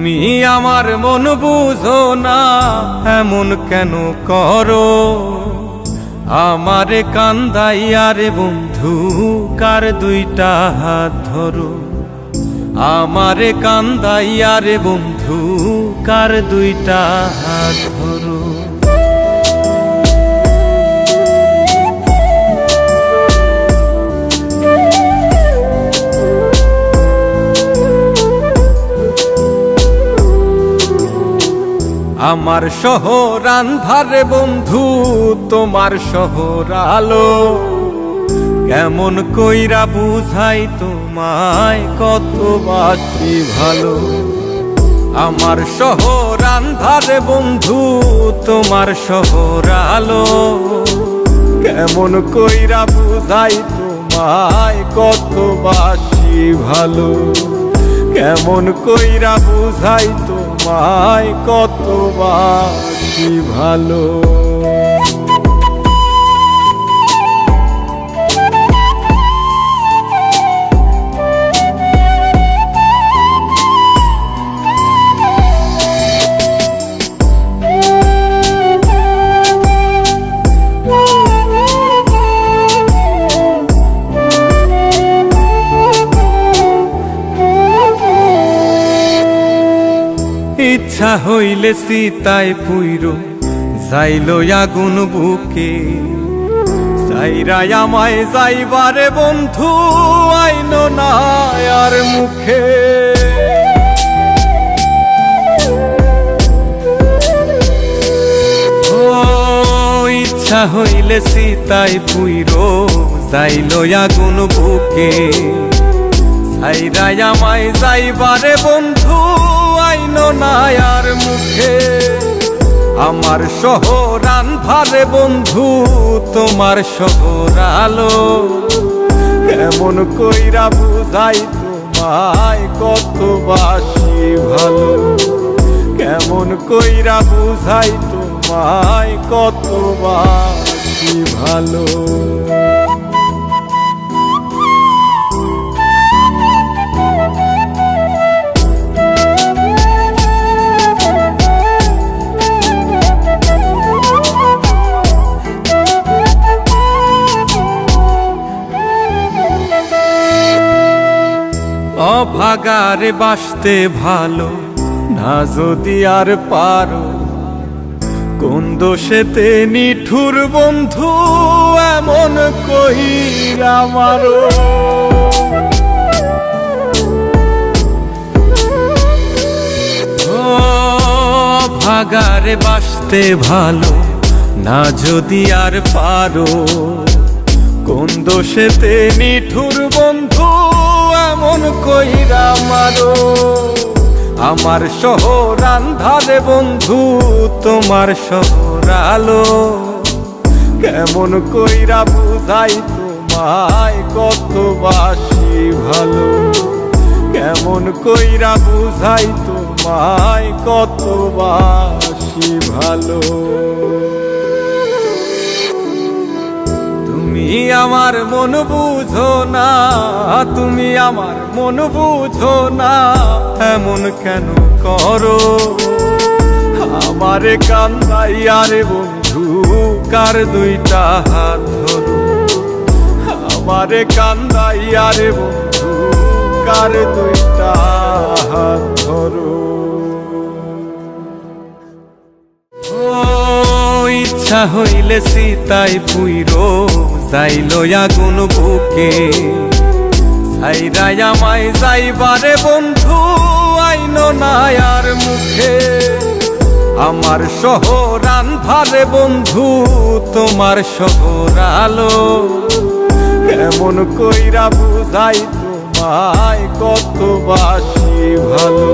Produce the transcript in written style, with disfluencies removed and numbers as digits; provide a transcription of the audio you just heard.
তুমি আমার মন বুঝো না, এমন কেন করো? আমারে কান্দাইয়া রে বন্ধু, কার দুইটা হাত ধরো। আমারে কান্দাইয়া রে বন্ধু, কার দুইটা হাত ধরো। আমার শহর আন্ধারে বন্ধু, তোমার শহর আলো। কেমন কইরা বুঝাই তোমায়, কত বাসি ভালো। আমার শহর আন্ধারে বন্ধু, তোমার শহর আলো। কেমন কইরা বুঝাই তোমায়, কত বাসি ভালো। কেমন কইরা বুঝাই তোমায়, কত বাসি ভালো। ইচ্ছা হইলে সীতায় পুইরো যাইল আগুন বুকে। সাইরাই আমায় যাইবারে বন্ধু, আইন না আর মুখে। ও ইচ্ছা হইলে সীতায় পুইরো যাইল আগুন বুকে। সাইরাই আমায় যাইবারে বন্ধু, আইন না আর মুখে। আমার শহর আন্ধারে বন্ধু, তোমার শহর আলো। কেমন কইরা বুঝাই তোমায়, কত বাসি ভালো। কেমন কইরা বুঝাই তোমায়, কত বাসি ভালো। অভাগারে বাসতে ভালো না যদি আর পারো। কোন দোষেতে নিঠুর বন্ধু, এমন কইরা মারো। অভাগারে বাসতে ভালো না যদি আর পারো। কোন দোষেতে নিঠুর বন্ধু, এমন কইরা মারো। আমার শহর আন্ধারে বন্ধু, তোমার শহর আলো। কেমন কইরা বুঝাই তোমায়, কত বাসি ভালো। কেমন কইরা বুঝাই তোমায়, কত বাসি ভালো। তুমি আমার মন বুঝো না, তুমি আমার মন বুঝো না, এমন কেন করো? আমারে কান্দাইয়া রে বন্ধু, কার দুইটা হাত ধরো। আমারে কান্দাইয়া রে বন্ধু, কার দুইটা হাত ধরো। ইচ্ছা হইলে সীতায় পুইরো যাইল আগুন বুকে। সাইরাই আমায় যাইবারে বন্ধু, আইন না আর মুখে। আমার শহর আন্ধারে বন্ধু, তোমার শহর আলো। কেমন কইরা বুঝাই তোমায়, কত বাসি ভালো।